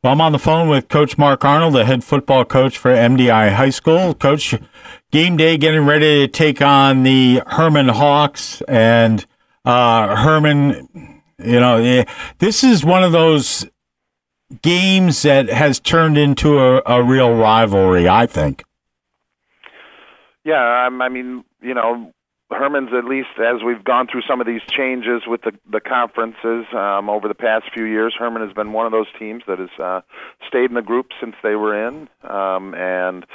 Well, I'm on the phone with Coach Mark Arnold, the head football coach for MDI High School. Coach, game day getting ready to take on the Hermon Hawks, and Hermon, this is one of those games that has turned into a real rivalry, I think. Yeah, I mean, Hermon's, at least as we've gone through some of these changes with the conferences over the past few years, Hermon has been one of those teams that has stayed in the group since they were in, and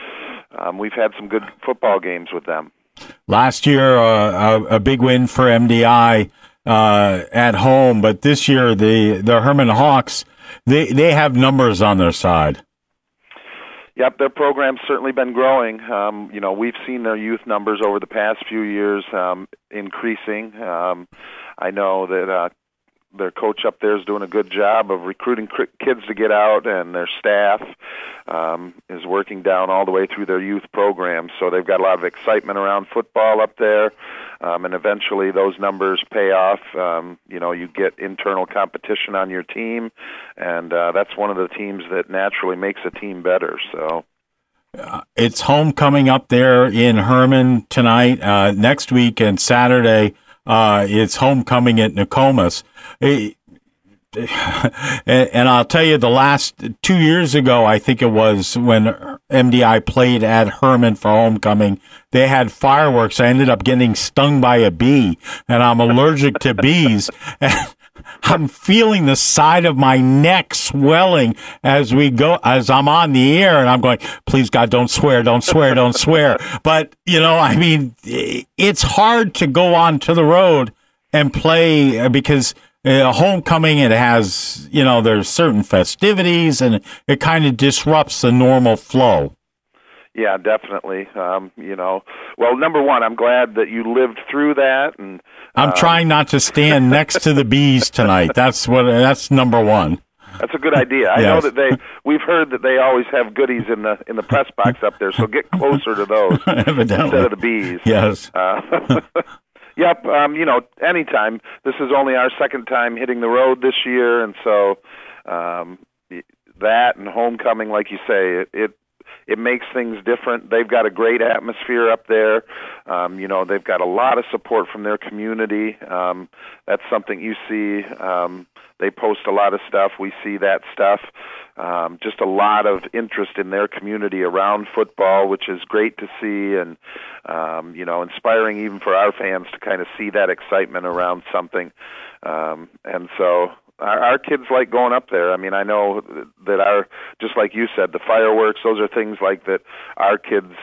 we've had some good football games with them. Last year, a big win for MDI at home, but this year the Hermon Hawks, they have numbers on their side. Yep, their program's certainly been growing. We've seen their youth numbers over the past few years increasing. I know that their coach up there is doing a good job of recruiting kids to get out, and their staff is working down all the way through their youth program. So they've got a lot of excitement around football up there, and eventually those numbers pay off. You get internal competition on your team, and that's one of the teams that naturally makes a team better. So it's homecoming up there in Hermon tonight. Next week and Saturday, it's homecoming at Nokomis. And I'll tell you, the last 2 years ago, I think it was, when MDI played at Hermon for homecoming, they had fireworks. I ended up getting stung by a bee, and I'm allergic to bees. And I'm feeling the side of my neck swelling as I'm on the air, and I'm going, please, God, don't swear, don't swear, don't swear. But, it's hard to go on to the road and play because homecoming, it has, there's certain festivities, and it kind of disrupts the normal flow. Yeah, definitely. Well, number one, I'm glad that you lived through that, and I'm trying not to stand next to the bees tonight. That's number one. That's a good idea. I know that we've heard that they always have goodies in the press box up there, so get closer to those instead of the bees. Yes. Yep. Anytime. This is only our second time hitting the road this year, and so that and homecoming, like you say, it makes things different. They've got a great atmosphere up there. They've got a lot of support from their community. That's something you see. They post a lot of stuff. We see that stuff. Just a lot of interest in their community around football, which is great to see, and inspiring even for our fans to kind of see that excitement around something. And so our kids like going up there. I mean, I know that just like you said, the fireworks, those are things like that our kids,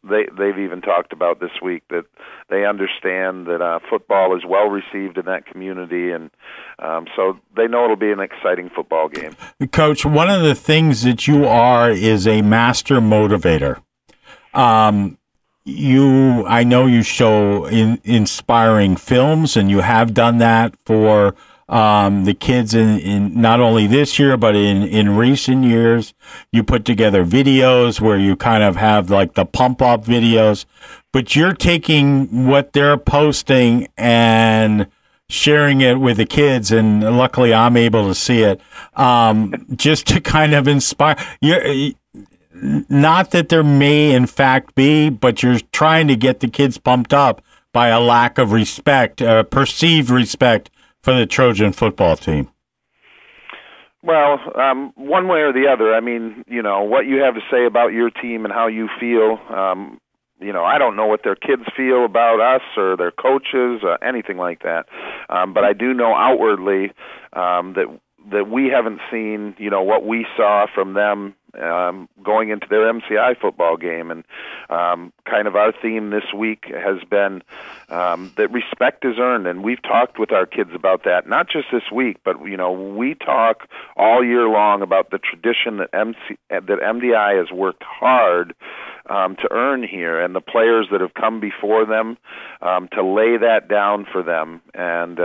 they've even talked about this week, that they understand that football is well received in that community, and so they know it'll be an exciting football game. Coach, one of the things that you are is a master motivator. I know you show inspiring films, and you have done that for the kids in not only this year, but in recent years. You put together videos where you kind of have like the pump up videos, but you're taking what they're posting and sharing it with the kids, and luckily I'm able to see it, just to kind of inspire. Not that there may in fact be, but you're trying to get the kids pumped up by a lack of respect, perceived respect for the Trojan football team. Well, one way or the other. I mean, what you have to say about your team and how you feel. I don't know what their kids feel about us or their coaches, anything like that. But I do know outwardly that we haven't seen, what we saw from them going into their MCI football game. And kind of our theme this week has been that respect is earned, and we've talked with our kids about that, not just this week, but we talk all year long about the tradition that MDI has worked hard to earn here, and the players that have come before them to lay that down for them. And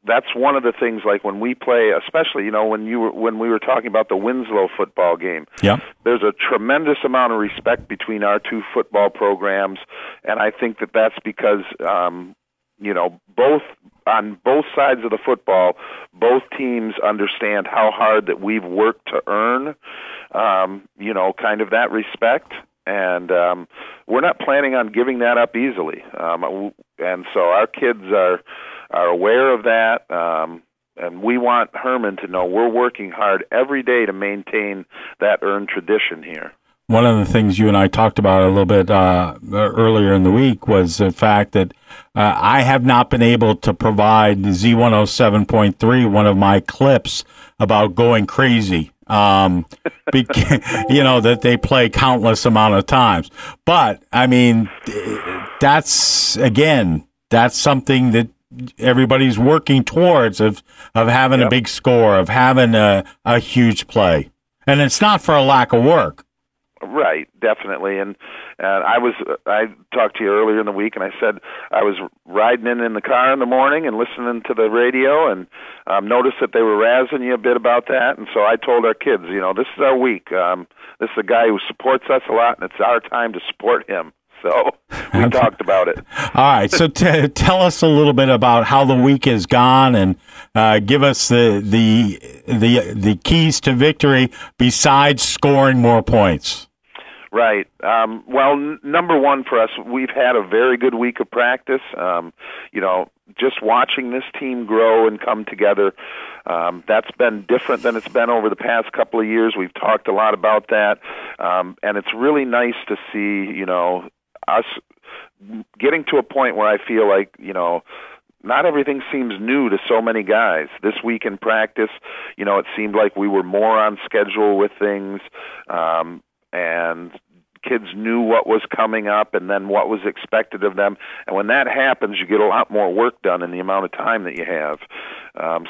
that's one of the things, like when we play, especially, when we were talking about the Winslow football game. Yeah. There's a tremendous amount of respect between our two football programs, and I think that that's because, both on both sides of the football, both teams understand how hard that we've worked to earn, kind of that respect. And we're not planning on giving that up easily. And so our kids are aware of that. And we want Hermon to know we're working hard every day to maintain that earned tradition here. One of the things you and I talked about a little bit earlier in the week was the fact that I have not been able to provide Z107.3, one of my clips about going crazy, that they play countless amount of times. But, I mean, that's something that everybody's working towards of having a big score, of having a huge play. And it's not for a lack of work. Right, definitely. And I talked to you earlier in the week, and I said I was riding in the car in the morning and listening to the radio, and noticed that they were razzing you a bit about that. And so I told our kids, this is our week. This is a guy who supports us a lot, and it's our time to support him. So we talked about it. All right. So tell us a little bit about how the week has gone, and give us the keys to victory besides scoring more points. Right. Well, number one for us, we've had a very good week of practice. Just watching this team grow and come together, that's been different than it's been over the past couple of years. We've talked a lot about that, and it's really nice to see, us getting to a point where I feel like, not everything seems new to so many guys. This week in practice, it seemed like we were more on schedule with things, and kids knew what was coming up and then what was expected of them. And when that happens, you get a lot more work done in the amount of time that you have.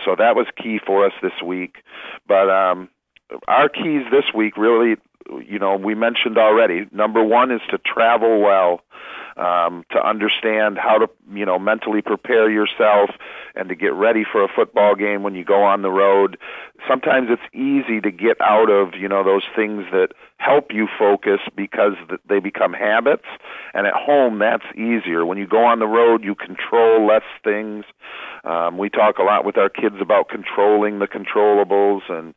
So that was key for us this week. But our keys this week really, we mentioned already. Number one is to travel well, to understand how to, mentally prepare yourself and to get ready for a football game when you go on the road. Sometimes it's easy to get out of, those things that help you focus because they become habits. And at home, that's easier. When you go on the road, you control less things. We talk a lot with our kids about controlling the controllables, and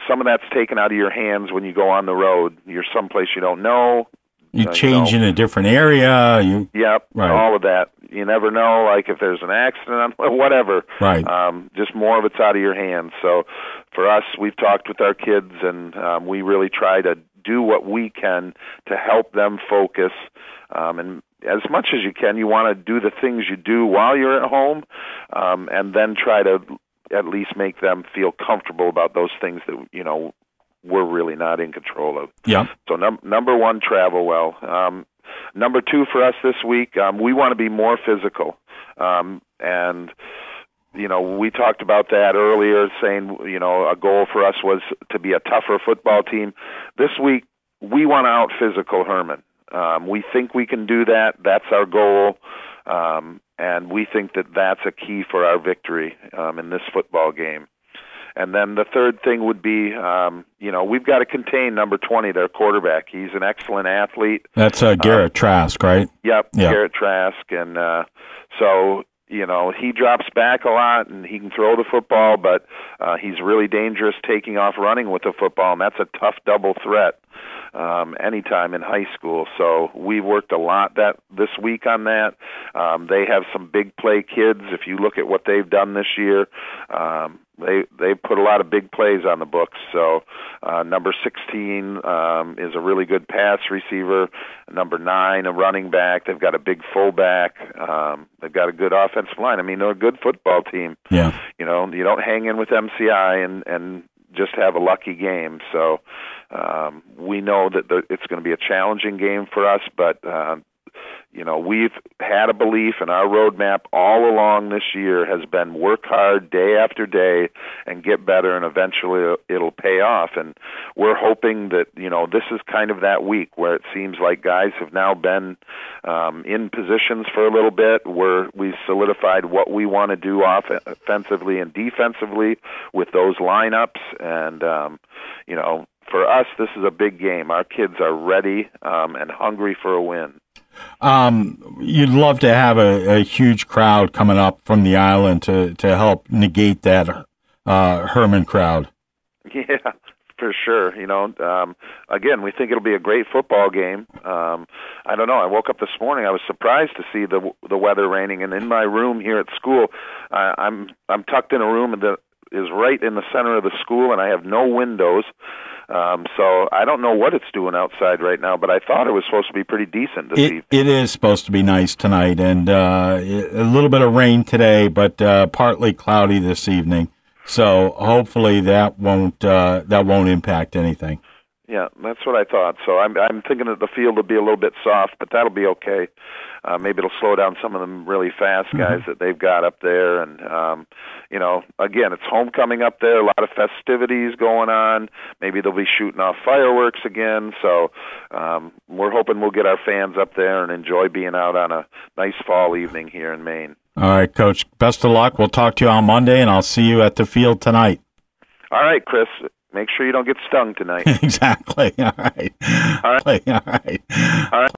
some of that's taken out of your hands when you go on the road. You're someplace you don't know. You change in a different area. Yep, right. All of that. You never know, like if there's an accident, whatever. Right. Just more of it's out of your hands. So for us, we've talked with our kids, and we really try to do what we can to help them focus. And as much as you can, you want to do the things you do while you're at home, and then try to at least make them feel comfortable about those things that, we're really not in control of. Yeah. So number one, travel well. Number two for us this week, we want to be more physical. And, we talked about that earlier, saying, a goal for us was to be a tougher football team. This week, we want to out-physical Hermon. We think we can do that. That's our goal. And we think that that's a key for our victory in this football game. And then the third thing would be, we've got to contain number 20, their quarterback. He's an excellent athlete. That's Garrett Trask, right? Yep, Garrett Trask. And so, he drops back a lot, and he can throw the football, but he's really dangerous taking off running with the football, and that's a tough double threat anytime in high school. So we worked a lot this week on that. They have some big play kids. If you look at what they've done this year, they put a lot of big plays on the books. So number 16 is a really good pass receiver. Number 9, a running back. They've got a big fullback. They've got a good offensive line. I mean, they're a good football team. Yeah. You don't hang in with MCI and just have a lucky game. So we know that it's going to be a challenging game for us, but we've had a belief, and our roadmap all along this year has been work hard day after day and get better, and eventually it'll pay off. And we're hoping that, this is kind of that week where it seems like guys have now been in positions for a little bit, where we've solidified what we want to do offensively and defensively with those lineups. And, for us, this is a big game. Our kids are ready and hungry for a win. You'd love to have a huge crowd coming up from the island to help negate that Hermon crowd. Yeah, for sure. You know, again, we think it'll be a great football game. I don't know. I woke up this morning. I was surprised to see the weather raining, and in my room here at school, I'm tucked in a room that is right in the center of the school, and I have no windows. So I don't know what it's doing outside right now, but I thought it was supposed to be pretty decent this evening. It is supposed to be nice tonight, and a little bit of rain today, but partly cloudy this evening. So hopefully that won't impact anything. Yeah, that's what I thought. So I'm thinking that the field will be a little bit soft, but that'll be okay. Maybe it'll slow down some of them really fast guys that they've got up there. And, you know, again, it's homecoming up there, a lot of festivities going on. Maybe they'll be shooting off fireworks again. So we're hoping we'll get our fans up there and enjoy being out on a nice fall evening here in Maine. All right, Coach. Best of luck. We'll talk to you on Monday, and I'll see you at the field tonight. All right, Chris. Make sure you don't get stung tonight. Exactly. All right. All right. All right. All right.